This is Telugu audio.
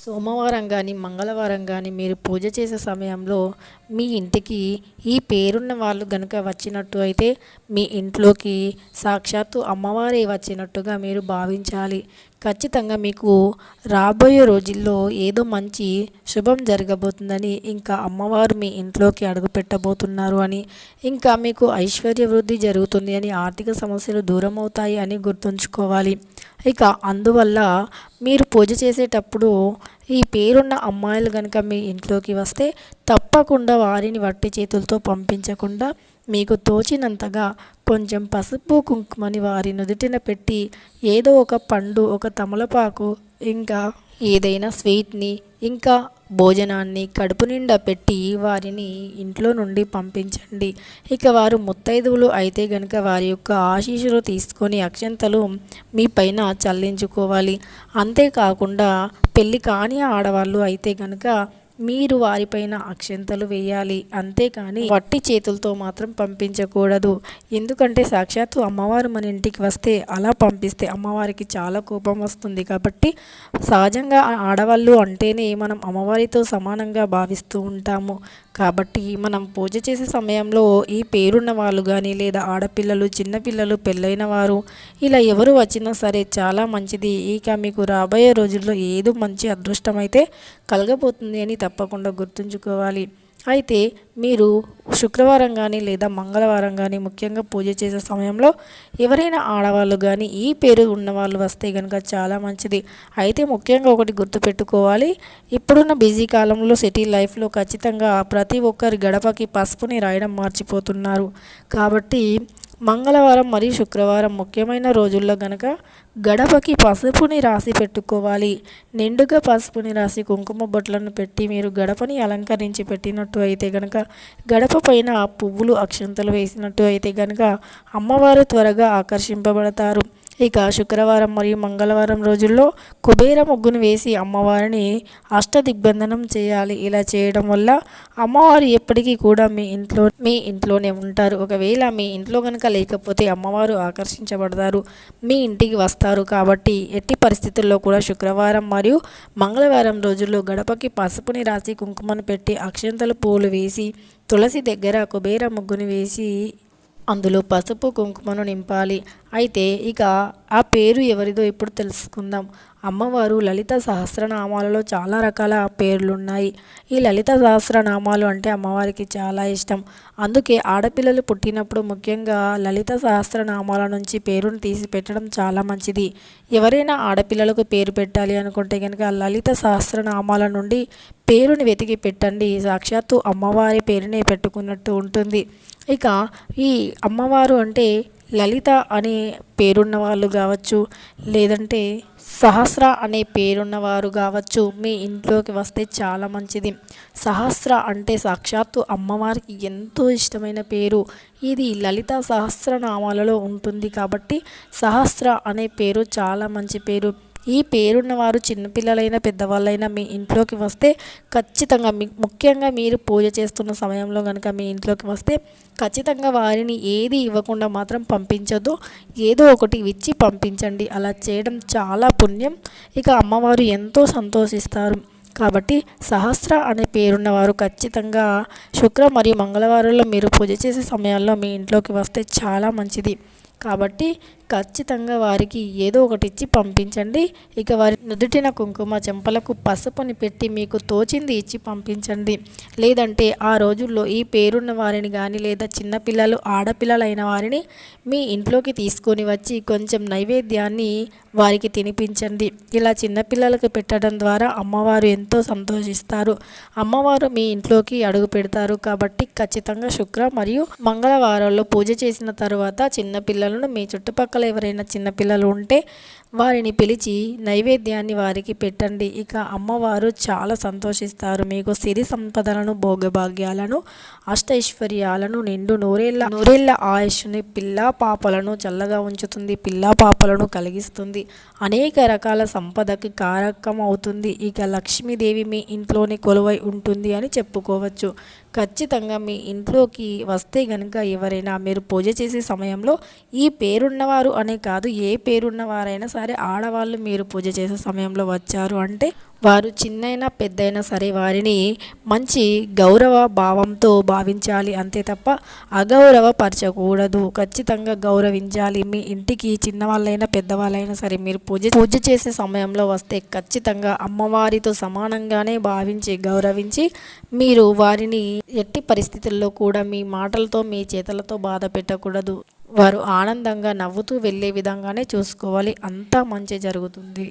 సోమవారం కానీ మంగళవారం కానీ మీరు పూజ చేసే సమయంలో మీ ఇంటికి ఈ పేరున్న వాళ్ళు గనుక వచ్చినట్టు అయితే మీ ఇంట్లోకి సాక్షాత్తు అమ్మవారే వచ్చినట్టుగా మీరు భావించాలి. ఖచ్చితంగా మీకు రాబోయే రోజుల్లో ఏదో మంచి శుభం జరగబోతుందని, ఇంకా అమ్మవారు మీ ఇంట్లోకి అడుగు పెట్టబోతున్నారు అని, ఇంకా మీకు ఐశ్వర్య వృద్ధి జరుగుతుంది అని, ఆర్థిక సమస్యలు దూరం అవుతాయి అని గుర్తుంచుకోవాలి. ఇక అందువల్ల మీరు పూజ చేసేటప్పుడు ఈ పేరున్న అమ్మాయిలు కనుక మీ ఇంట్లోకి వస్తే తప్పకుండా వారిని వట్టి చేతులతో పంపించకుండా మీకు తోచినంతగా కొంచెం పసుపు కుంకుమని వారి నుదుటిన పెట్టి ఏదో ఒక పండు, ఒక తమలపాకు, ఇంకా ఏదైనా స్వీట్ని, ఇంకా భోజనాన్ని కడుపు నిండా పెట్టి వారిని ఇంట్లో నుండి పంపించండి. ఇక వారు ముత్తైదువులు అయితే గనుక వారి యొక్క ఆశీస్సులు తీసుకొని అక్షంతలు మీ పైన చల్లించుకోవాలి. అంతేకాకుండా పెళ్ళి కాని ఆడవాళ్ళు అయితే గనుక మీరు వారిపైన అక్షంతలు వేయాలి. అంతేకాని వట్టి చేతులతో మాత్రం పంపించకూడదు. ఎందుకంటే సాక్షాత్తు అమ్మవారు మన ఇంటికి వస్తే అలా పంపిస్తే అమ్మవారికి చాలా కోపం వస్తుంది. కాబట్టి సహజంగా ఆడవాళ్ళు అంటేనే మనం అమ్మవారితో సమానంగా భావిస్తూ ఉంటాము. కాబట్టి మనం పూజ చేసే సమయంలో ఈ పేరున్న వాళ్ళు కానీ, లేదా ఆడపిల్లలు, చిన్నపిల్లలు, పెళ్ళైన వారు, ఇలా ఎవరు వచ్చినా సరే చాలా మంచిది. ఇక మీకు రాబోయే రోజుల్లో ఏదో మంచి అదృష్టం అయితే కలగబోతుంది అని తప్పకుండా గుర్తుంచుకోవాలి. అయితే మీరు శుక్రవారం కానీ లేదా మంగళవారం కానీ ముఖ్యంగా పూజ చేసే సమయంలో ఎవరైనా ఆడవాళ్ళు కానీ ఈ పేరు ఉన్నవాళ్ళు వస్తే కనుక చాలా మంచిది. అయితే ముఖ్యంగా ఒకటి గుర్తుపెట్టుకోవాలి, ఇప్పుడున్న బిజీ కాలంలో సిటీ లైఫ్లో ఖచ్చితంగా ప్రతి ఒక్కరి గడపకి పసుపుని రాయడం మర్చిపోతున్నారు. కాబట్టి మంగళవారం మరియు శుక్రవారం ముఖ్యమైన రోజుల్లో గనక గడపకి పసుపుని రాసి పెట్టుకోవాలి. నిండుగా పసుపుని రాసి కుంకుమ బొట్లను పెట్టి మీరు గడపని అలంకరించి పెట్టినట్టు అయితే గనక, గడప పైన పువ్వులు అక్షంతలు వేసినట్టు అయితే గనక అమ్మవారు త్వరగా ఆకర్షింపబడతారు. ఇక శుక్రవారం మరియు మంగళవారం రోజుల్లో కుబేర ముగ్గును వేసి అమ్మవారిని అష్టదిగ్బంధనం చేయాలి. ఇలా చేయడం వల్ల అమ్మవారు ఎప్పటికీ కూడా మీ ఇంట్లోనే ఉంటారు. ఒకవేళ మీ ఇంట్లో కనుక లేకపోతే అమ్మవారు ఆకర్షించబడతారు, మీ ఇంటికి వస్తారు. కాబట్టి ఎట్టి పరిస్థితుల్లో కూడా శుక్రవారం మరియు మంగళవారం రోజుల్లో గడపకి పసుపుని రాసి కుంకుమను పెట్టి అక్షంతలు పూలు వేసి తులసి దగ్గర కుబేర ముగ్గుని వేసి అందులో పసుపు కుంకుమను నింపాలి. అయితే ఇక ఆ పేరు ఎవరిదో ఇప్పుడు తెలుసుకుందాం. అమ్మవారు లలిత సహస్రనామాలలో చాలా రకాల పేర్లున్నాయి. ఈ లలిత సహస్రనామాలు అంటే అమ్మవారికి చాలా ఇష్టం. అందుకే ఆడపిల్లలు పుట్టినప్పుడు ముఖ్యంగా లలిత సహస్రనామాల నుంచి పేరును తీసి పెట్టడం చాలా మంచిది. ఎవరైనా ఆడపిల్లలకు పేరు పెట్టాలి అనుకుంటే కనుక లలిత సహస్రనామాల నుండి పేరుని వెతికి పెట్టండి. సాక్షాత్తు అమ్మవారి పేరునే పెట్టుకున్నట్టు ఉంటుంది. ఇక ఈ అమ్మవారు అంటే లలిత అనే పేరున్న వాళ్ళు కావచ్చు, లేదంటే సహస్ర అనే పేరున్నవారు కావచ్చు, మీ ఇంట్లోకి వస్తే చాలా మంచిది. సహస్ర అంటే సాక్షాత్తు అమ్మవారికి ఎంతో ఇష్టమైన పేరు. ఇది లలిత సహస్రనామాలలో ఉంటుంది. కాబట్టి సహస్ర అనే పేరు చాలా మంచి పేరు. ఈ పేరున్నవారు చిన్నపిల్లలైనా పెద్దవాళ్ళైనా మీ ఇంట్లోకి వస్తే ఖచ్చితంగా ముఖ్యంగా మీరు పూజ చేస్తున్న సమయంలో కనుక మీ ఇంట్లోకి వస్తే ఖచ్చితంగా వారిని ఏది ఇవ్వకుండా మాత్రం పంపించొద్దు. ఏదో ఒకటి ఇచ్చి పంపించండి. అలా చేయడం చాలా పుణ్యం. ఇక అమ్మవారు ఎంతో సంతోషిస్తారు. కాబట్టి సహస్ర అనే పేరున్నవారు ఖచ్చితంగా శుక్ర మరియు మంగళవారంలో మీరు పూజ చేసే సమయాల్లో మీ ఇంట్లోకి వస్తే చాలా మంచిది. కాబట్టి ఖచ్చితంగా వారికి ఏదో ఒకటి ఇచ్చి పంపించండి. ఇక వారి నుదుటిన కుంకుమ, చెంపలకు పసుపుని పెట్టి మీకు తోచింది ఇచ్చి పంపించండి. లేదంటే ఆ రోజుల్లో ఈ పేరున్న వారిని కానీ, లేదా చిన్నపిల్లలు ఆడపిల్లలైన వారిని మీ ఇంట్లోకి తీసుకొని వచ్చి కొంచెం నైవేద్యాన్ని వారికి తినిపించండి. ఇలా చిన్నపిల్లలకు పెట్టడం ద్వారా అమ్మవారు ఎంతో సంతోషిస్తారు. అమ్మవారు మీ ఇంట్లోకి అడుగు పెడతారు. కాబట్టి ఖచ్చితంగా శుక్ర మరియు మంగళవారాల్లో పూజ చేసిన తర్వాత చిన్నపిల్లలను మీ చుట్టుపక్కల ఎవరైనా చిన్నపిల్లలు ఉంటే వారిని పిలిచి నైవేద్యాన్ని వారికి పెట్టండి. ఇక అమ్మవారు చాలా సంతోషిస్తారు. మీకు సిరి సంపదలను, భోగభాగ్యాలను, అష్టైశ్వర్యాలను, నిండు నూరేళ్ల ఆయుష్ని, పిల్ల పాపలను చల్లగా ఉంచుతుంది. పిల్ల పాపలను కలిగిస్తుంది. అనేక రకాల సంపదకి కారకం అవుతుంది. ఇక లక్ష్మీదేవి మీ ఇంట్లోనే కొలువై ఉంటుంది అని చెప్పుకోవచ్చు. ఖచ్చితంగా మీ ఇంట్లోకి వస్తే గనుక ఎవరైనా మీరు పూజ చేసే సమయంలో ఈ పేరున్నవారు అనే కాదు, ఏ పేరున్నవారైనా సరే సరే ఆడవాళ్ళు మీరు పూజ చేసే సమయంలో వచ్చారు అంటే వారు చిన్నైనా పెద్దయినా సరే వారిని మంచి గౌరవ భావంతో భావించాలి, అంతే తప్ప అగౌరవపరచకూడదు. ఖచ్చితంగా గౌరవించాలి. మీ ఇంటికి చిన్నవాళ్ళైనా పెద్దవాళ్ళైనా సరే మీరు పూజ చేసే సమయంలో వస్తే ఖచ్చితంగా అమ్మవారితో సమానంగానే భావించి గౌరవించి మీరు వారిని ఎట్టి పరిస్థితుల్లో కూడా మీ మాటలతో మీ చేతలతో బాధ పెట్టకూడదు. వారు ఆనందంగా నవ్వుతూ వెళ్ళే విధంగానే చూసుకోవాలి. అంతా మంచి జరుగుతుంది.